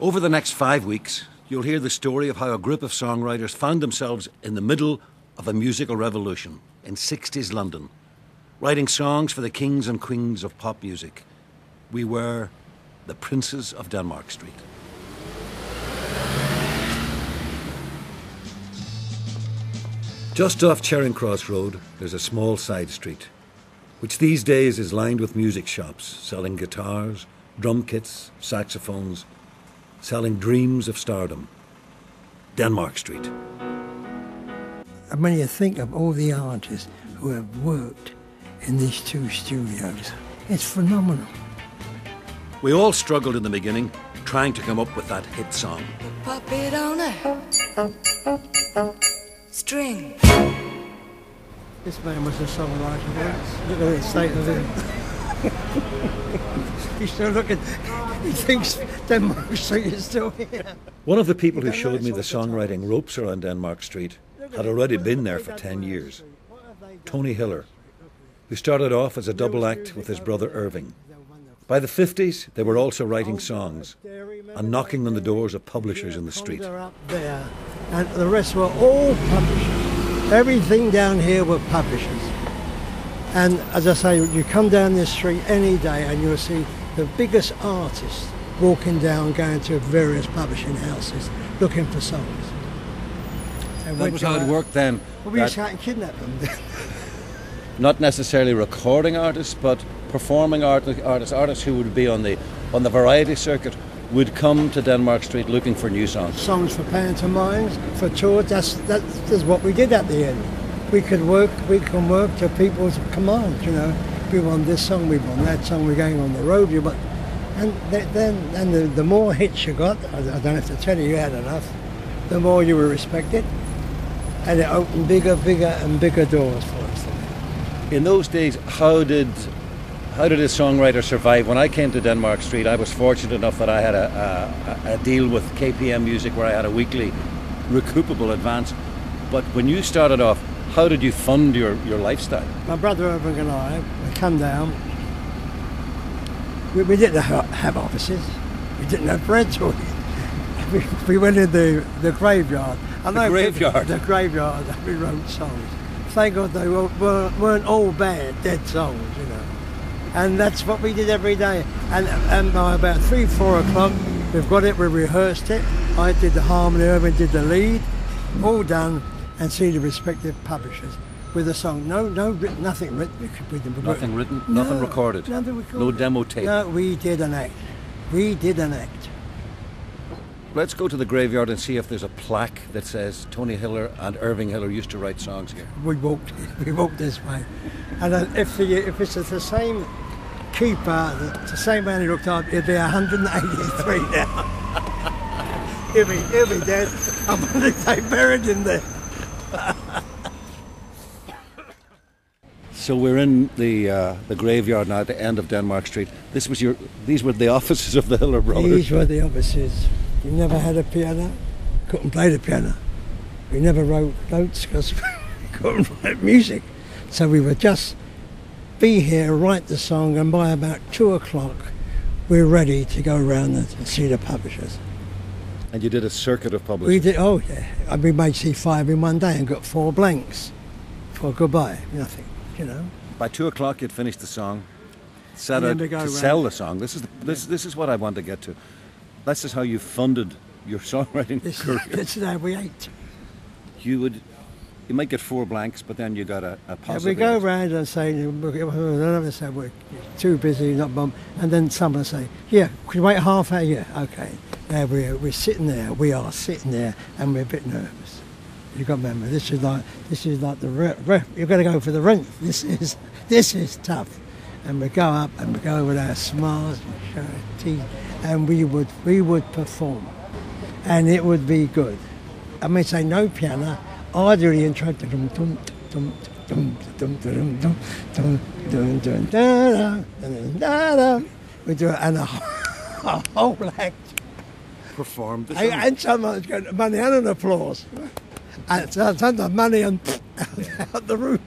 Over the next 5 weeks, you'll hear the story of how a group of songwriters found themselves in the middle of a musical revolution in 60s London, writing songs for the kings and queens of pop music. We were the Princes of Denmark Street. Just off Charing Cross Road, there's a small side street, which these days is lined with music shops selling guitars, drum kits, saxophones, selling dreams of stardom. Denmark Street. And when you think of all the artists who have worked in these two studios, it's phenomenal. We all struggled in the beginning, trying to come up with that hit song. Puppet on a string. This man was a songwriter once. Look at the state of him. He's still looking. He thinks Denmark Street is still here. One of the people who showed me the songwriting ropes around Denmark Street had already been there for 10 years. Tony Hiller, who started off as a double act with his brother Irving. By the 50s, they were also writing songs and knocking on the doors of publishers in the street. Up there, and the rest were all publishers. Everything down here were publishers. And as I say, you come down this street any day and you'll see the biggest artists walking down, going to various publishing houses, looking for songs. And that was how it worked then. Well, we just can't kidnap them. Not necessarily recording artists, but performing artists who would be on the variety circuit would come to Denmark Street looking for new songs. Songs for pantomimes, for tours. That's what we did at the end. We can work to people's commands. You know, we want this song, we want that song. We're going on the road. And the more hits you got, I don't have to tell you had enough. The more you were respected, and it opened bigger and bigger doors for us. In those days, how did a songwriter survive? When I came to Denmark Street, I was fortunate enough that I had a deal with KPM Music where I had a weekly recoupable advance. But when you started off, how did you fund your lifestyle? My brother Irving and I, we come down. We didn't have offices. We didn't have bread to eat. We went in the graveyard. The graveyard? The graveyard, and we wrote songs. Thank God they weren't all bad, dead songs, you know. And that's what we did every day. And by about 3-4 o'clock, we've got it, we rehearsed it. I did the harmony, Irving did the lead, all done, and see the respective publishers with a song. Nothing written. Nothing written, nothing recorded. Nothing recorded. No demo tape. No, we did an act. Let's go to the graveyard and see if there's a plaque that says Tony Hiller and Irving Hiller used to write songs here. We walked this way, and if it's the same keeper, the same man who looked after, it'd be 183 now. he'll be dead. I wonder if they buried him there. So we're in the graveyard now at the end of Denmark Street. These were the offices of the Hiller brothers. These were the offices. We never had a piano, couldn't play the piano. We never wrote notes because we couldn't write music. So we would just be here, write the song, and by about 2 o'clock, we're ready to go around and see the publishers. And you did a circuit of publishers? We did, oh yeah. And we made C5 in one day and got 4 blanks for goodbye, nothing, you know. By 2 o'clock, you'd finished the song, set out to sell the song. This is what I want to get to. This is how you funded your songwriting career. This is how we ate. You might get 4 blanks, but then you got a positive. We go around and say, another say, we're too busy, not bum. And then someone say, yeah, could you wait half hour? Yeah, okay. Now we're sitting there, and we're a bit nervous. You've got to remember, this is like the you've got to go for the rent. This is tough. And we go up and we go with our smiles and show our teeth, and we would perform, and it would be good. I mean, say no piano. I do the intro. We do it, and a whole act performed. And someone's got money and an applause. And sometimes money and out the room.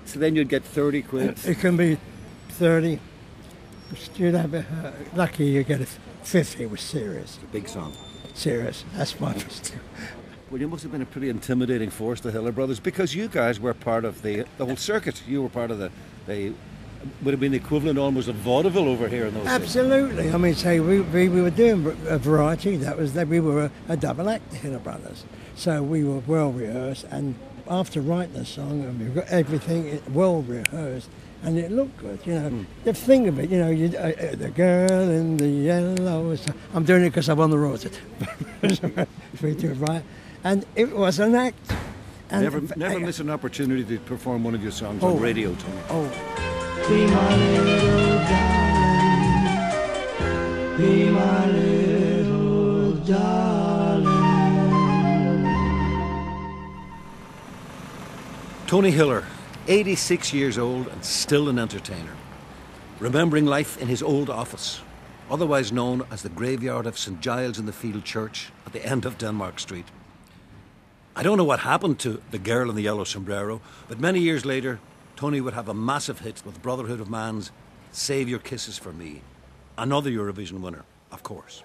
So then you'd get 30 quid. It can be 30. You'd have lucky you get a 50 was serious. It's a big song. Serious. That's my first. Well, you must have been a pretty intimidating force, the Hiller Brothers, because you guys were part of the whole circuit. You were part of the would have been the equivalent almost of vaudeville over here in those days. Absolutely. I mean, say we were doing a variety. We were a double act, the Hiller Brothers. So we were well rehearsed, and after writing the song, and we got everything well rehearsed, and it looked good. You know, the thing of it, you know, the girl in the yellow. I'm doing it because I'm on the road. We do it right. And it was an act. And never miss an opportunity to perform one of your songs on radio, Tony. Oh, be my little darling, be my little darling. Tony Hiller, 86 years old and still an entertainer, remembering life in his old office, otherwise known as the graveyard of St Giles in the Field Church at the end of Denmark Street. I don't know what happened to the girl in the yellow sombrero, but many years later, Tony would have a massive hit with Brotherhood of Man's Save Your Kisses for Me, another Eurovision winner, of course.